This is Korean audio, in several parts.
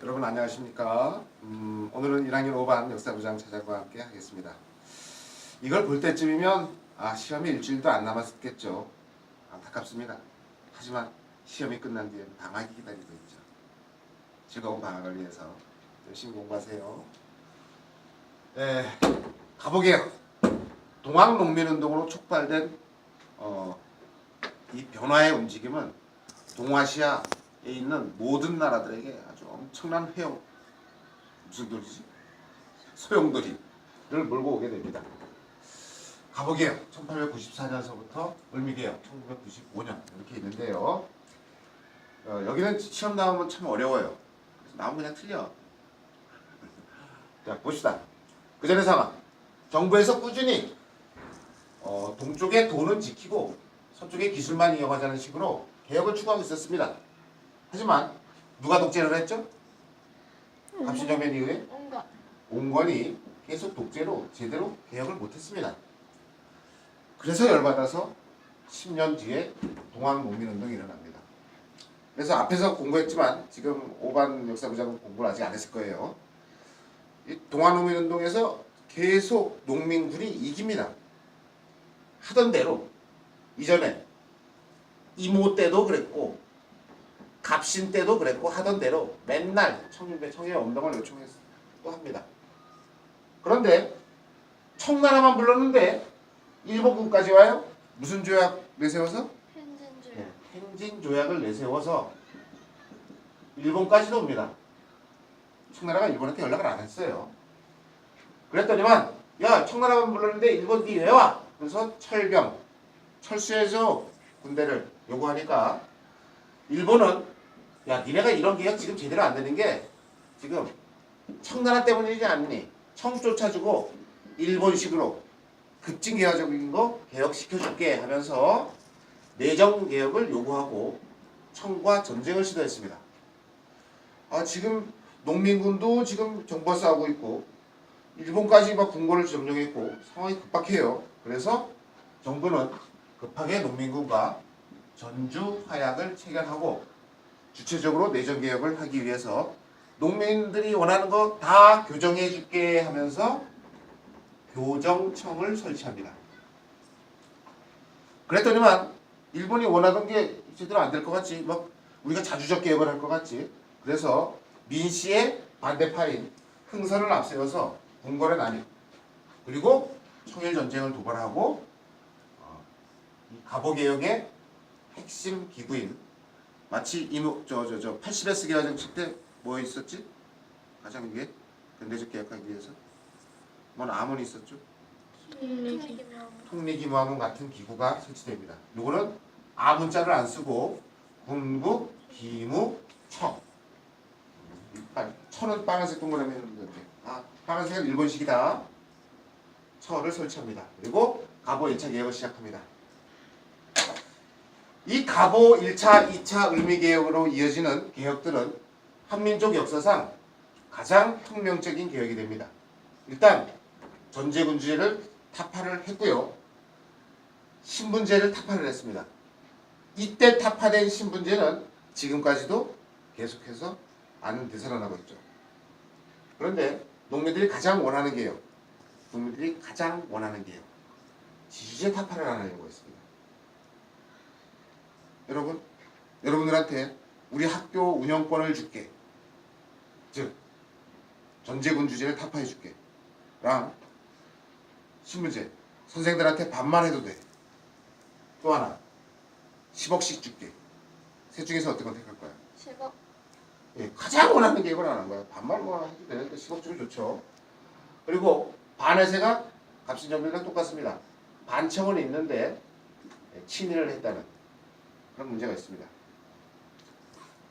여러분 안녕하십니까? 오늘은 1학년 5반 역사부장 차장과 함께 하겠습니다. 이걸 볼 때쯤이면 시험이 일주일도 안 남았겠죠. 안타깝습니다. 하지만 시험이 끝난 뒤에 방학이 기다리고 있죠. 즐거운 방학을 위해서 열심히 공부하세요. 가보게요. 동학농민운동으로 촉발된 이 변화의 움직임은 동아시아에 있는 모든 나라들에게 아주 엄청난 회용, 무슨 돌이지? 소용돌이를 몰고 오게 됩니다. 가보게요. 1894년서부터 을미개혁 1995년 이렇게 있는데요. 여기는 시험 나오면 참 어려워요. 그래서 나오면 그냥 틀려. 자, 봅시다. 그 전의 상황. 정부에서 꾸준히 동쪽의 돈은 지키고 서쪽의 기술만 이어가자는 식으로 개혁을 추구하고 있었습니다. 하지만 누가 독재를 했죠? 갑신정변 이후에 온건이 계속 독재로 제대로 개혁을 못했습니다. 그래서 열받아서 10년 뒤에 동학농민운동이 일어납니다. 그래서 앞에서 공부했지만 지금 5반 역사부장은 공부를 아직 안 했을 거예요. 이 동학농민운동에서 계속 농민군이 이깁니다. 하던 대로 이전에 이모 때도 그랬고 갑신 때도 그랬고 하던 대로 맨날 청해 운동을 요청했고 합니다. 그런데 청나라만 불렀는데 일본군까지 와요. 무슨 조약 내세워서? 행진조약. 행진조약을 내세워서 일본까지도 옵니다. 청나라가 일본한테 연락을 안 했어요. 그랬더니만 야 청나라만 불렀는데 일본 니 왜 와? 그래서 철수해줘 군대를 요구하니까 일본은 야 니네가 이런 개혁 지금 제대로 안 되는 게 지금 청나라 때문이지 않니? 청 쫓아주고 일본식으로 급진개혁적인 거 개혁시켜줄게 하면서 내정개혁을 요구하고 청과 전쟁을 시도했습니다. 지금 농민군도 지금 정부와 싸우고 있고 일본까지 막 궁궐을 점령했고 상황이 급박해요. 그래서 정부는 급하게 농민군과 전주 화약을 체결하고 주체적으로 내정개혁을 하기 위해서 농민들이 원하는 거 다 교정해 줄게 하면서 교정청을 설치합니다. 그랬더니만 일본이 원하던 게 제대로 안 될 것 같지, 막 우리가 자주적 개혁을 할 것 같지. 그래서 민씨의 반대파인 흥선을 앞세워서 궁궐에 난입, 그리고 청일전쟁을 도발하고 이 갑오개혁의 핵심 기구인 마치 80S 개화 정책 때 뭐 있었지? 가장 위에 근대적 개혁하기 위해서 뭔 암문이 있었죠? 통리기무함 같은 기구가 설치됩니다. 요거는 아문자를 안 쓰고 군부 기무청. 처는 빨간색 동그라미 했는데 빨간색은 일본식이다. 처를 설치합니다. 그리고 갑오 1차 개혁을 시작합니다. 이 갑오 1차, 2차 을미개혁으로 이어지는 개혁들은 한민족 역사상 가장 혁명적인 개혁이 됩니다. 일단 전제군주제를 타파를 했고요. 신분제를 타파를 했습니다. 이때 타파된 신분제는 지금까지도 계속해서 안 되살아나고 있죠. 그런데 농민들이 가장 원하는 개혁, 국민들이 가장 원하는 개혁, 지주제 타파를 안 하려고 했습니다. 여러분들한테 우리 학교 운영권을 줄게. 즉 전제군주제를 타파해 줄게. 랑 신분제, 선생들한테 반말해도 돼. 또 하나 10억씩 줄게. 셋 중에서 어떤 건 택할 거야? 10억. 예, 가장 원하는 게 이걸 안 한 거야. 반말만 해도 되는데 10억 주면 좋죠. 그리고 반회세가 갑신정변이랑 똑같습니다. 반청은 있는데 친일을 했다는 그런 문제가 있습니다.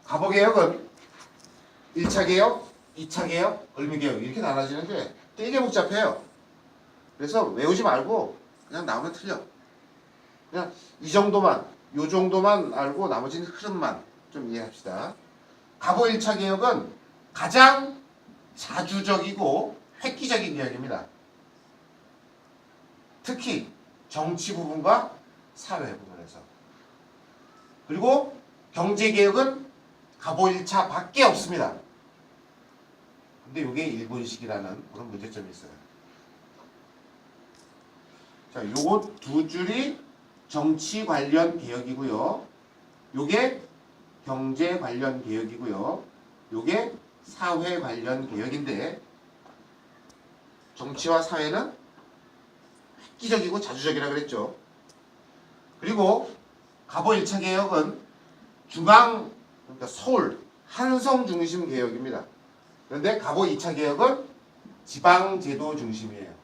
갑오개혁은 1차 개혁, 2차 개혁, 을미개혁 이렇게 나눠지는데 되게 복잡해요. 그래서 외우지 말고 그냥 나오면 틀려. 그냥 이 정도만, 요 정도만 알고 나머지는 흐름만 좀 이해합시다. 갑오 1차 개혁은 가장 자주적이고 획기적인 개혁입니다. 특히 정치 부분과 사회 부분에서. 그리고 경제 개혁은 갑오 1차 밖에 없습니다. 근데 이게 일본식이라는 그런 문제점이 있어요. 자, 요거 두 줄이 정치 관련 개혁이고요. 요게 경제 관련 개혁이고요. 요게 사회 관련 개혁인데 정치와 사회는 획기적이고 자주적이라 그랬죠. 그리고 갑오 1차 개혁은 중앙, 그러니까 서울, 한성 중심 개혁입니다. 그런데 갑오 2차 개혁은 지방제도 중심이에요.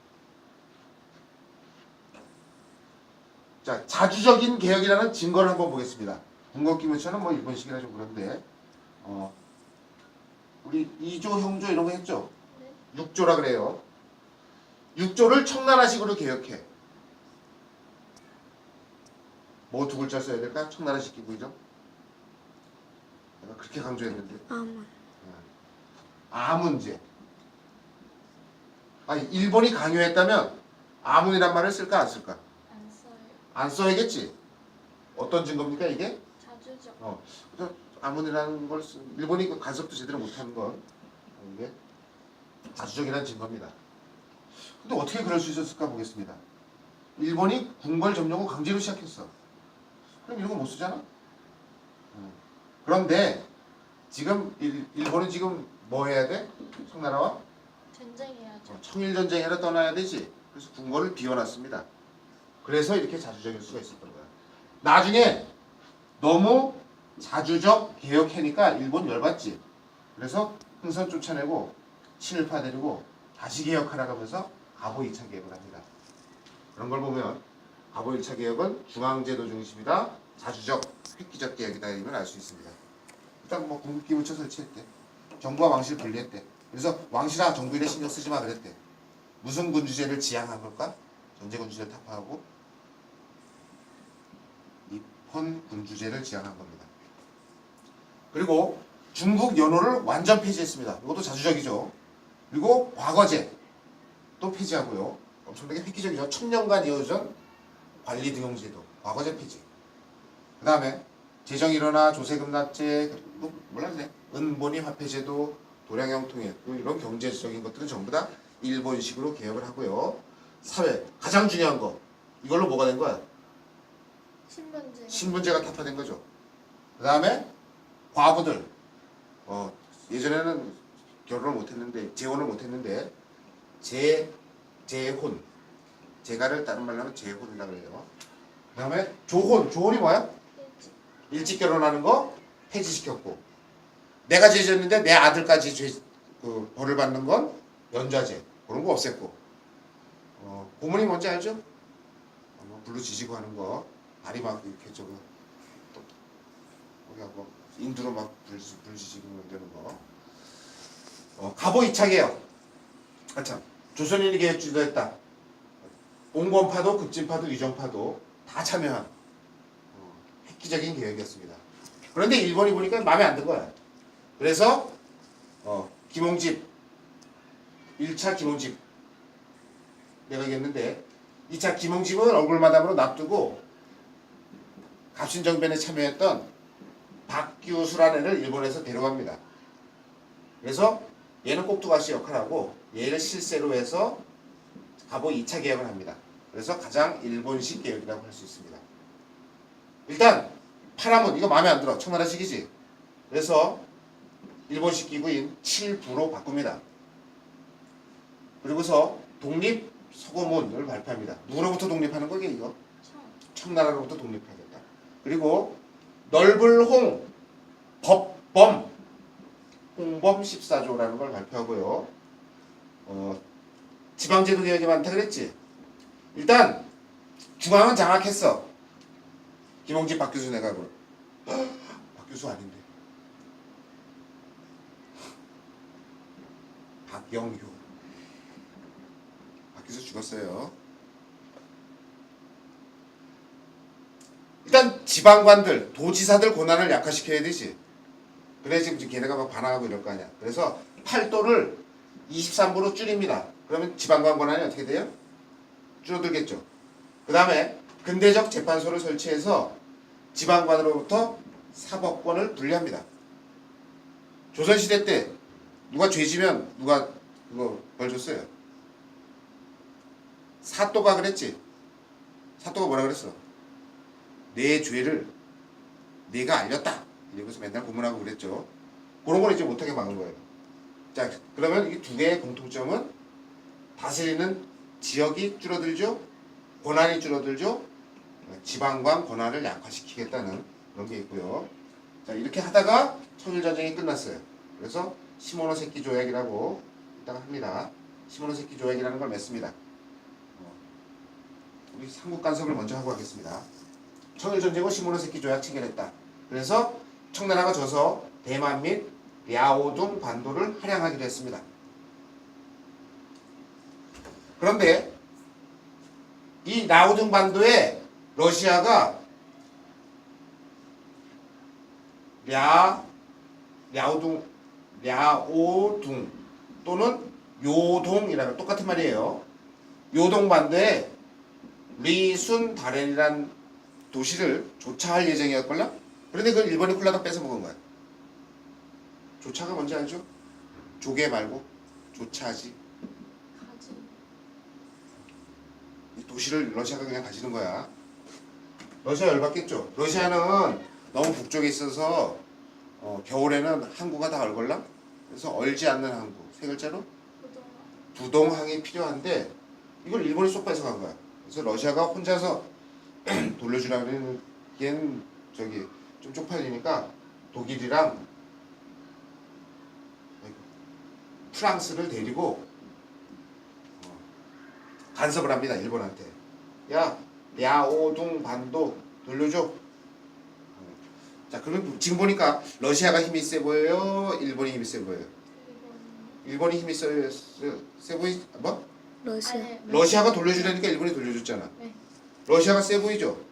자, 자주적인 개혁이라는 증거를 한번 보겠습니다. 군것기문처는 뭐 일본식이라 좀 그런데 우리 2조, 형조 이런 거 했죠? 6조라 그래요. 6조를 청나라식으로 개혁해. 뭐 두 글자 써야 될까? 청나라식 기구이죠? 내가 그렇게 강조했는데. 아문제. 아니, 일본이 강요했다면 아문이란 말을 쓸까 안 쓸까? 안 써요. 안 써야겠지. 어떤 증거입니까 이게? 자주적. 그래서 아문이라는 걸 일본이 그 간섭도 제대로 못하는 건 이게 자주적이라는 증거입니다. 근데 어떻게 그럴 수 있었을까 보겠습니다. 일본이 궁궐 점령을 강제로 시작했어. 그럼 이런 거 못 쓰잖아. 그런데 지금 일본은 지금 뭐 해야 돼? 청나라와 전쟁해야죠. 청일전쟁에라 떠나야 되지. 그래서 궁궐을 비워놨습니다. 그래서 이렇게 자주적일 수가 있었던 거야. 나중에 너무 자주적 개혁하니까 일본 열받지. 그래서 흥선 쫓아내고 친일파 데리고 다시 개혁하라고 하면서 갑오 2차 개혁을 합니다. 그런 걸 보면 갑오 1차 개혁은 중앙제도 중심이다. 자주적, 획기적 개혁이다. 이걸 알 수 있습니다. 일단 뭐 궁극기부터 설치했대. 정부와 왕실을 분리했대. 그래서 왕실아 정부일에 신경 쓰지 마 그랬대. 무슨 군주제를 지향한 걸까? 전제군주제를 타파하고 입헌 군주제를 지향한 겁니다. 그리고 중국 연호를 완전 폐지했습니다. 이것도 자주적이죠. 그리고 과거제 또 폐지하고요. 엄청나게 획기적이죠. 1000년간 이어오던 관리 등용제도 과거제 폐지. 그 다음에 재정일원화, 조세금납제, 몰랐네. 은본위 화폐제도, 도량형 통일 이런 경제적인 것들은 전부 다 일본식으로 개혁을 하고요. 사회 가장 중요한 거 이걸로 뭐가 된 거야? 신분제가 타파된 거죠. 그 다음에 과부들 예전에는 결혼을 못했는데 재혼을 못했는데 재혼 재가를 다른 말로 하면 재혼이라고 해요. 그 다음에 조혼이 뭐야? 일찍 결혼하는 거 폐지시켰고 내가 죄졌는데 내 아들까지 벌을 받는 건 연좌제 그런 거 없앴고 고문이 뭔지 알죠? 불로 지지고 하는 거 다리 막 이렇게 저거 거기하고 인두로 막 불 지지고 되는 거 갑오 2차 개혁 참 조선인이 개혁 주도했다. 온건파도 급진파도 유정파도 다 참여한 획기적인 개혁이었습니다. 그런데 일본이 보니까 마음에 안 든 거야. 그래서 김홍집 1차 김홍집 내가 얘기했는데 2차 김홍집은 얼굴마담으로 놔두고 갑신정변에 참여했던 박규수라는 애를 일본에서 데려갑니다. 그래서 얘는 꼭두가시 역할하고 얘를 실세로 해서 갑오 2차 개혁을 합니다. 그래서 가장 일본식 개혁이라고 할 수 있습니다. 일단 파라문 이거 마음에 안 들어. 청나라식이지. 그래서 일본식 기구인 7부로 바꿉니다. 그리고서 독립 서고문을 발표합니다. 누구로부터 독립하는 거게 이거? 청나라로부터 독립하겠다. 그리고 넓을 홍 법범 홍범 14조라는 걸 발표하고요. 지방제도 개혁이 많다 그랬지. 일단 중앙은 장악했어. 김홍집 박규수 내각으로. 박규수 아닌데. 박영효. 박규수 죽었어요. 일단 지방관들, 도지사들 권한을 약화시켜야 되지. 그래 지금 걔네가 막 반항하고 이럴 거 아니야. 그래서 8도를 23부로 줄입니다. 그러면 지방관 권한이 어떻게 돼요? 줄어들겠죠. 그 다음에 근대적 재판소를 설치해서 지방관으로부터 사법권을 분리합니다. 조선시대 때 누가 죄지면 누가 그거 벌 줬어요? 사또가 그랬지. 사또가 뭐라 그랬어? 내 죄를 네가 알렸다. 이러면서 맨날 고문하고 그랬죠. 그런 걸 이제 못하게 막은 거예요. 자, 그러면 이 두 개의 공통점은 다스리는 지역이 줄어들죠. 권한이 줄어들죠. 지방관 권한을 약화시키겠다는 그런 게 있고요. 자, 이렇게 하다가 청일전쟁이 끝났어요. 그래서 시모노세키 조약이라고 이따가 합니다. 시모노세키 조약이라는 걸 맺습니다. 우리 삼국 간섭을 먼저 하고 가겠습니다. 청일전쟁 후 시모노세키 조약 체결했다. 그래서 청나라가 져서 대만 및 랴오둥 반도를 할양하기로 했습니다. 그런데 이 랴오둥 반도에 러시아가 랴오둥 또는 요동이라는 똑같은 말이에요. 요동 반도에 리순 다렌이란 도시를 조차할 예정이었걸요? 그런데 그걸 일본이 콜라당 뺏어 먹은 거야. 조차가 뭔지 알죠? 조개 말고 조차지. 가지. 이 도시를 러시아가 그냥 가지는 거야. 러시아 열받겠죠. 러시아는 너무 북쪽에 있어서 겨울에는 항구가 다 얼걸랑. 그래서 얼지 않는 항구. 세 글자로 부동화. 부동항이 필요한데 이걸 일본이 쏙 뺏어간 거야. 그래서 러시아가 혼자서 돌려주라는 얘는 저기 좀 쪽팔리니까 독일이랑 프랑스를 데리고 간섭을 합니다. 일본한테. 야, 랴오둥 반도 돌려줘. 자, 그럼 지금 보니까 러시아가 힘이 세 보여요? 일본이 힘이 세 보여요? 일본이 힘이 세 보이 뭐? 러시아. 아니, 러시아가 돌려주려니까 일본이 돌려줬잖아. 네. 러시아가 세 보이죠?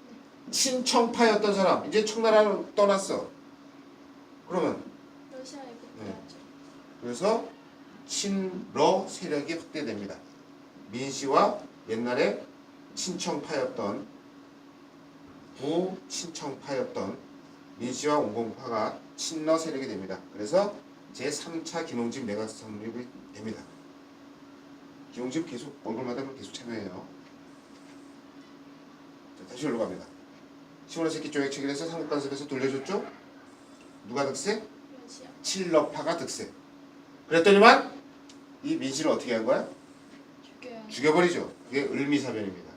친청파였던 사람 이제 청나라는 떠났어. 그러면 러시아에 복귀하죠. 그래서 친러 세력이 확대됩니다. 민씨와 옛날에 친청파였던 부친청파였던 민씨와 온공파가 친러 세력이 됩니다. 그래서 제3차 김홍집 내각 성립이 됩니다. 김홍집 계속 얼굴마다 계속 참여해요. 자, 다시 올라 갑니다. 시모노세키 조약 체결해서 삼국간섭에서 돌려줬죠? 누가 득세? 러시아. 칠러파가 득세. 그랬더니만 이 민씨를 어떻게 한 거야? 죽여야. 죽여버리죠. 그게 을미사변입니다.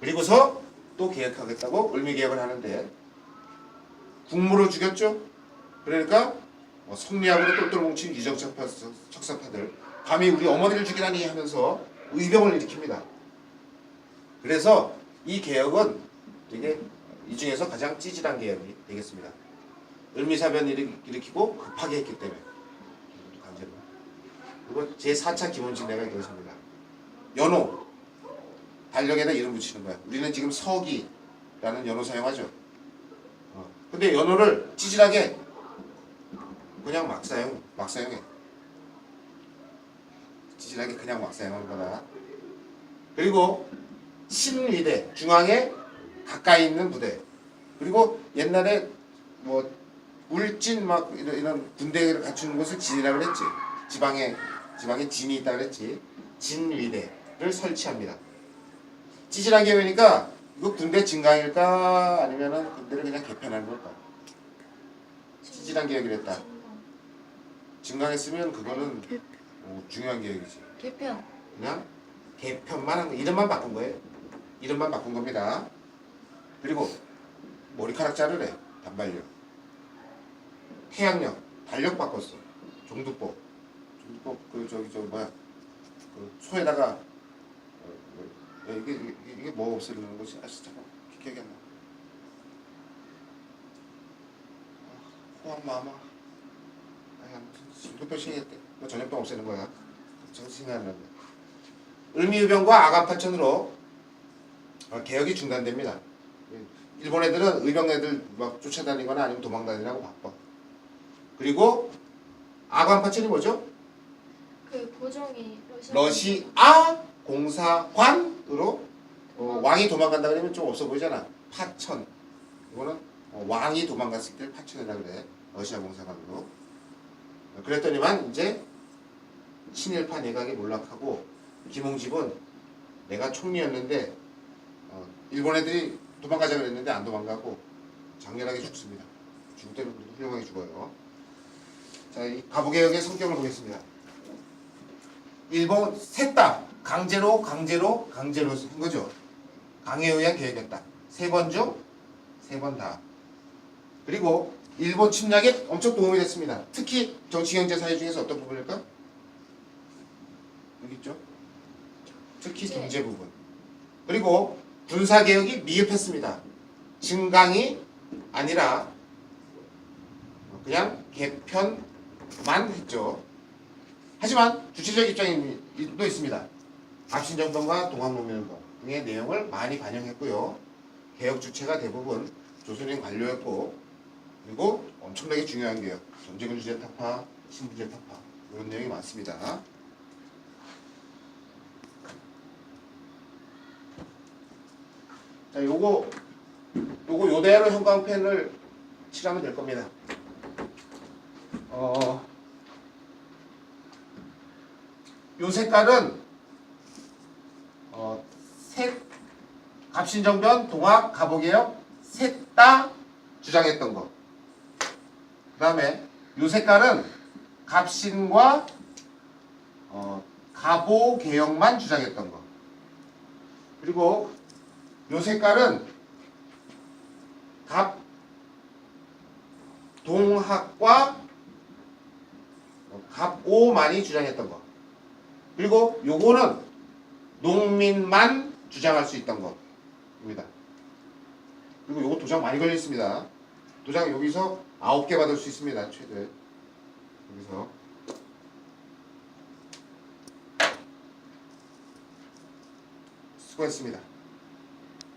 그리고서 또 계획하겠다고 을미계획을 하는데 국무로 죽였죠. 그러니까 성리학으로 똘똘 뭉친 유적척사파들 감히 우리 어머니를 죽이라니 하면서 의병을 일으킵니다. 그래서 이 개혁은 되게 이 중에서 가장 찌질한 개혁이 되겠습니다. 을미사변을 일으키고 급하게 했기 때문에 강제로. 그리고 제4차 기본칙 내가 이것입니다. 연호 달력에다 이름 붙이는 거야. 우리는 지금 서기라는 연호 사용하죠. 근데 연호를 찌질하게 그냥 막 사용해. 찌질하게 그냥 막 사용하는 거다. 그리고 신위대 중앙에 가까이 있는 부대. 그리고 옛날에 뭐 울진 막 이런 군대를 갖추는 곳을 진이라고 그랬지. 지방에 진이 있다 그랬지. 진위대를 설치합니다. 찌질한 계획이니까 이거 군대 증강일까 아니면은 군대를 그냥 개편하는 걸까? 찌질한 계획이랬다. 증강했으면 그거는 중요한 계획이지. 개편. 그냥 개편만 한 거, 이름만 바꾼 거예요. 이름만 바꾼 겁니다. 그리고 머리카락 자르래. 단발력. 태양력. 달력 바꿨어. 종두법 그 저기 저 뭐야 그 소에다가 이게 뭐 없애려는 거지? 아 진짜 기억이 안 나. 호암마마. 무슨 시행했대. 전염병 없애는 거야. 정신이 안 나네. 을미의병과 아간파천으로 개혁이 중단됩니다. 일본 애들은 의병 애들 막 쫓아다니거나 아니면 도망다니라고 바빠. 그리고 아간파천이 뭐죠? 그 고종이 러시아 공사관으로 왕이 도망간다 그러면 좀 없어 보이잖아. 파천. 이거는 왕이 도망갔을 때 파천이라 그래. 러시아 공사관으로. 그랬더니만 이제 친일파 내각이 몰락하고 김홍집은 내가 총리였는데 일본 애들이 도망가자 그랬는데 안 도망가고 장렬하게 죽습니다. 죽을 때는 훌륭하게 죽어요. 자, 이 가부개혁의 성격을 보겠습니다. 일본 셋 다 강제로 한 거죠. 강에 의한 계획이었다. 3번 중 3번 다. 그리고 일본 침략에 엄청 도움이 됐습니다. 특히 정치, 경제, 사회 중에서 어떤 부분일까? 여기 있죠. 특히 경제 부분. 그리고 군사개혁이 미흡했습니다. 증강이 아니라 그냥 개편만 했죠. 하지만 주체적 입장도 있습니다. 갑신정변과 동학농민운동 등의 내용을 많이 반영했고요. 개혁 주체가 대부분 조선인 관료였고, 그리고 엄청나게 중요한 개혁, 전쟁을 주제 타파, 신분제 타파 이런 내용이 많습니다. 자, 요거 요대로 형광펜을 칠하면 될 겁니다. 요 색깔은 갑신정변, 동학, 가보개혁 셋 다 주장했던 거. 그 다음에 요 색깔은 갑신과 가보개혁만 주장했던 거. 그리고 요 색깔은 동학과 갑오만이 주장했던 거. 그리고 요거는 농민만 주장할 수 있던 겁니다. 그리고 요거 도장 많이 걸려 있습니다. 도장 여기서 9개 받을 수 있습니다. 최대. 여기서. 수고했습니다.